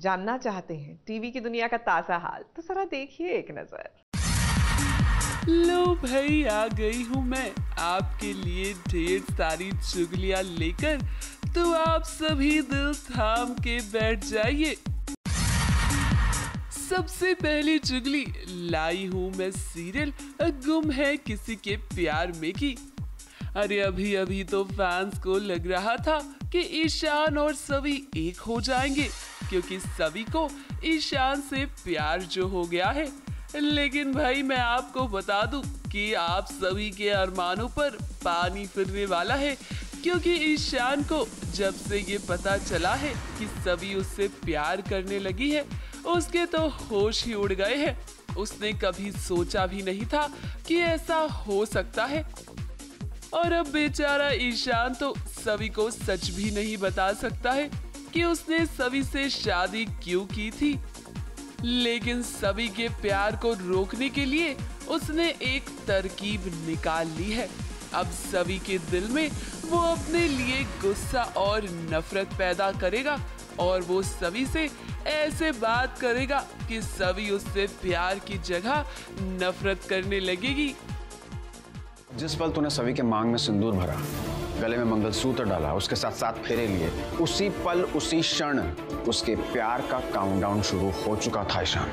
जानना चाहते हैं टीवी की दुनिया का ताज़ा हाल, तो जरा देखिए एक नजर। लो भाई, आ गई हूँ मैं आपके लिए ढेर सारी चुगलियाँ लेकर, तो आप सभी दिल थाम के बैठ जाइए। सबसे पहली चुगली लाई हूँ मैं सीरियल गुम है किसी के प्यार में की। अरे अभी अभी तो फैंस को लग रहा था कि ईशान और सभी एक हो जाएंगे, क्योंकि सभी को ईशान से प्यार जो हो गया है। लेकिन भाई मैं आपको बता दूं कि आप सभी के अरमानों पर पानी फिरने वाला है, क्योंकि ईशान को जब से ये पता चला है कि सभी उससे प्यार करने लगी है, उसके तो होश ही उड़ गए हैं। उसने कभी सोचा भी नहीं था कि ऐसा हो सकता है। और अब बेचारा ईशान तो सभी को सच भी नहीं बता सकता है कि उसने सभी से शादी क्यों की थी। लेकिन सभी के प्यार को रोकने के लिए उसने एक तरकीब निकाल ली है। अब सभी के दिल में वो अपने लिए गुस्सा और नफरत पैदा करेगा, और वो सभी से ऐसे बात करेगा कि सभी उससे प्यार की जगह नफरत करने लगेगी। जिस पल तूने सभी के मांग में सिंदूर भरा, गले में मंगलसूत्र डाला, उसके साथ 7 फेरे लिए, उसी पल उसी क्षण उसके प्यार का काउंटडाउन शुरू हो चुका था ईशान।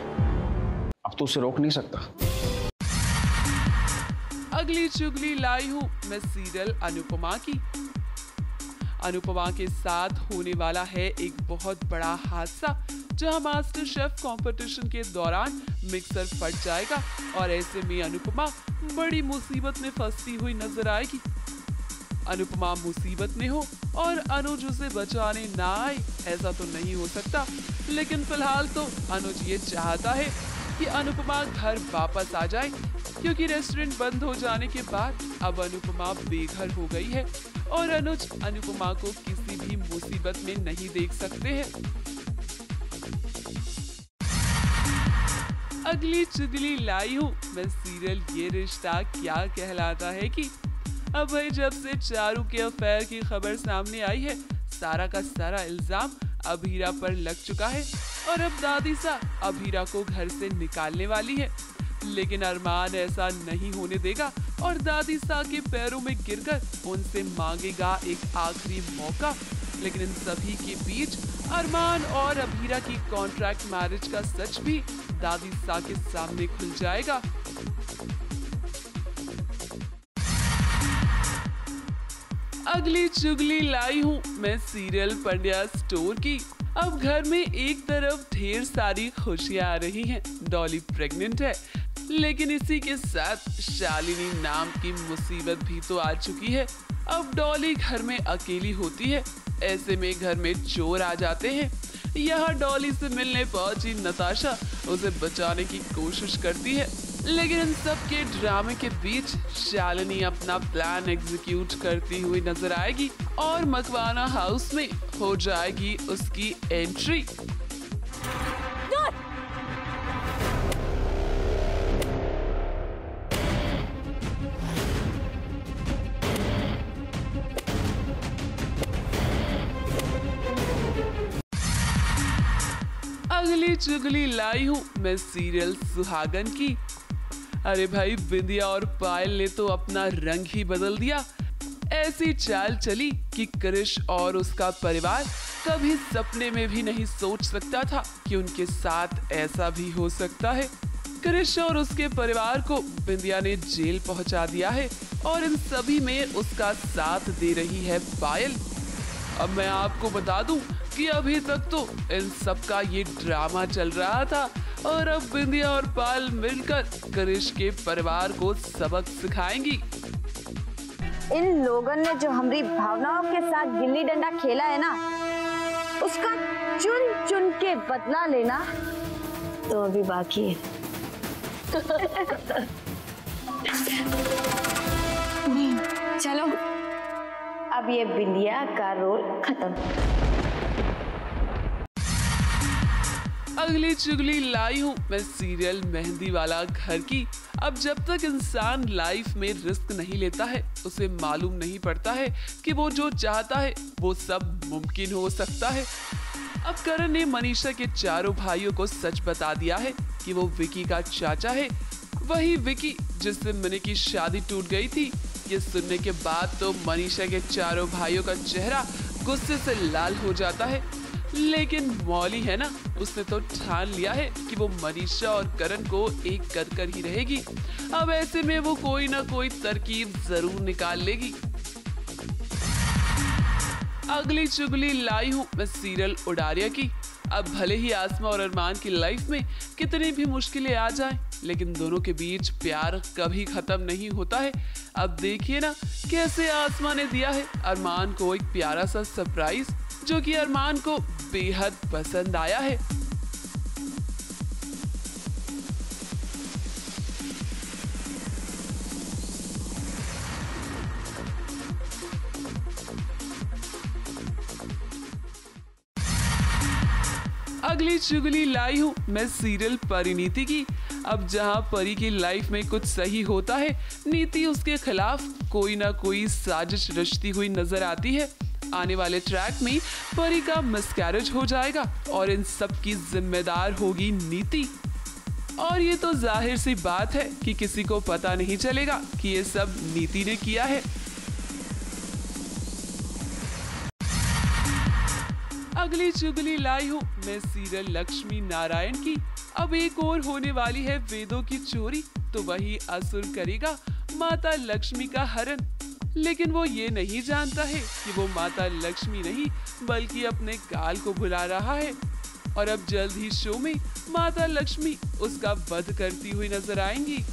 अब तू उसे रोक नहीं सकता। अगली चुगली लाई हूँ मैं सीरियल अनुपमा की। अनुपमा के साथ होने वाला है एक बहुत बड़ा हादसा, जहां मास्टर शेफ कंपटीशन के दौरान मिक्सर फट जाएगा और ऐसे में अनुपमा बड़ी मुसीबत में फंसती हुई नजर आएगी। अनुपमा मुसीबत में हो और अनुज उसे बचाने ना आए, ऐसा तो नहीं हो सकता। लेकिन फिलहाल तो अनुज ये चाहता है कि अनुपमा घर वापस आ जाए, क्योंकि रेस्टोरेंट बंद हो जाने के बाद अब अनुपमा बेघर हो गई है और अनुज अनुपमा को किसी भी मुसीबत में नहीं देख सकते हैं। अगली चुगली लाई हूँ मैं सीरियल ये रिश्ता क्या कहलाता है की। अब भाई जब से चारू के अफेयर की खबर सामने आई है, सारा का सारा इल्जाम अभीरा पर लग चुका है और अब दादी सा अभीरा को घर से निकालने वाली है। लेकिन अरमान ऐसा नहीं होने देगा और दादी सा के पैरों में गिरकर उनसे मांगेगा एक आखिरी मौका। लेकिन इन सभी के बीच अरमान और अभीरा की कॉन्ट्रैक्ट मैरिज का सच भी दादी सा के सामने खुल जाएगा। अगली चुगली लाई हूँ मैं सीरियल पंड्या स्टोर की। अब घर में एक तरफ ढेर सारी खुशियां आ रही हैं, डॉली प्रेग्नेंट है, लेकिन इसी के साथ शालिनी नाम की मुसीबत भी तो आ चुकी है। अब डॉली घर में अकेली होती है, ऐसे में घर में चोर आ जाते हैं। यहाँ डॉली से मिलने पहुंची नताशा उसे बचाने की कोशिश करती है, लेकिन इन सब के ड्रामे के बीच शालिनी अपना प्लान एग्जीक्यूट करती हुई नजर आएगी और मकवाना हाउस में हो जाएगी उसकी एंट्री। अगली चुगली लाई हूँ मैं सीरियल सुहागन की। अरे भाई बिंदिया और पायल ने तो अपना रंग ही बदल दिया। ऐसी चाल चली कि क्रिश और उसका परिवार कभी सपने में भी नहीं सोच सकता था कि उनके साथ ऐसा भी हो सकता है। क्रिश और उसके परिवार को बिंदिया ने जेल पहुंचा दिया है और इन सभी में उसका साथ दे रही है पायल। अब मैं आपको बता दूं कि अभी तक तो इन सब का ये ड्रामा चल रहा था और अब बिंदिया और पायल मिलकर क्रिश के परिवार को सबक सिखाएंगी। इन लोगों ने जो हमारी भावनाओं के साथ गिल्ली डंडा खेला है ना, उसका चुन चुन के बदला लेना तो अभी बाकी है। चलो अब ये बिंदिया का रोल खत्म। अगली चुगली लाई हूँ मैं सीरियल मेहंदी वाला घर की। अब जब तक इंसान लाइफ में रिस्क नहीं लेता है, उसे मालूम नहीं पड़ता है कि वो जो चाहता है वो सब मुमकिन हो सकता है। अब करण ने मनीषा के चारों भाइयों को सच बता दिया है कि वो विकी का चाचा है, वही विकी जिससे मनी की शादी टूट गई थी। ये सुनने के बाद तो मनीषा के चारों भाइयों का चेहरा गुस्से से लाल हो जाता है, लेकिन मौली है ना, उसने तो ठान लिया है कि वो मनीषा और करण को एक कर कर ही रहेगी। अब ऐसे में वो कोई ना कोई तरकीब जरूर निकाल लेगी। अगली चुगली लाई हूँ मैं सीरियल उडारिया की। अब भले ही आसमा और अरमान की लाइफ में कितनी भी मुश्किलें आ जाएं, लेकिन दोनों के बीच प्यार कभी खत्म नहीं होता है। अब देखिए ना कैसे आसमा ने दिया है अरमान को एक प्यारा सा सरप्राइज, जो कि अरमान को बेहद पसंद आया है। अगली चुगली लाई हूँ मैं सीरियल परिणीति की। अब जहाँ परी की लाइफ में कुछ सही होता है, नीति उसके खिलाफ कोई ना कोई साजिश रचती हुई नजर आती है। आने वाले ट्रैक में परी का मिसकैरेज हो जाएगा और इन सब की जिम्मेदार होगी नीति। और ये तो जाहिर सी बात है कि किसी को पता नहीं चलेगा कि ये सब नीति ने किया है। अगली चुगली लाई हूँ मैं सीरियल लक्ष्मी नारायण की। अब एक और होने वाली है वेदों की चोरी, तो वही असुर करेगा माता लक्ष्मी का हरण। लेकिन वो ये नहीं जानता है कि वो माता लक्ष्मी नहीं बल्कि अपने काल को बुला रहा है। और अब जल्द ही शो में माता लक्ष्मी उसका वध करती हुई नजर आएंगी।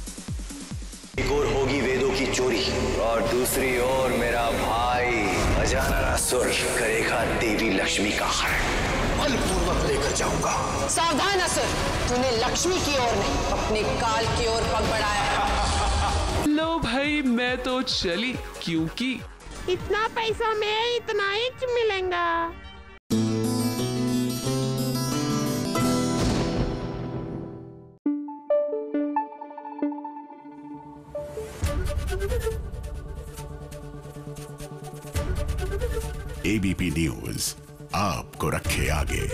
एक ओर होगी वेदों की चोरी और दूसरी ओर मेरा भाई अजानन असुर करेगा देवी लक्ष्मी का हरण। बलपूर्वक लेकर जाऊंगा। सावधान असुर, तूने लक्ष्मी की ओर नहीं अपने काल की ओर पग बढ़ाया। लो भाई मैं तो चली, क्योंकि इतना पैसा में इतना ही मिलेगा। एबीपी न्यूज आपको रखे आगे।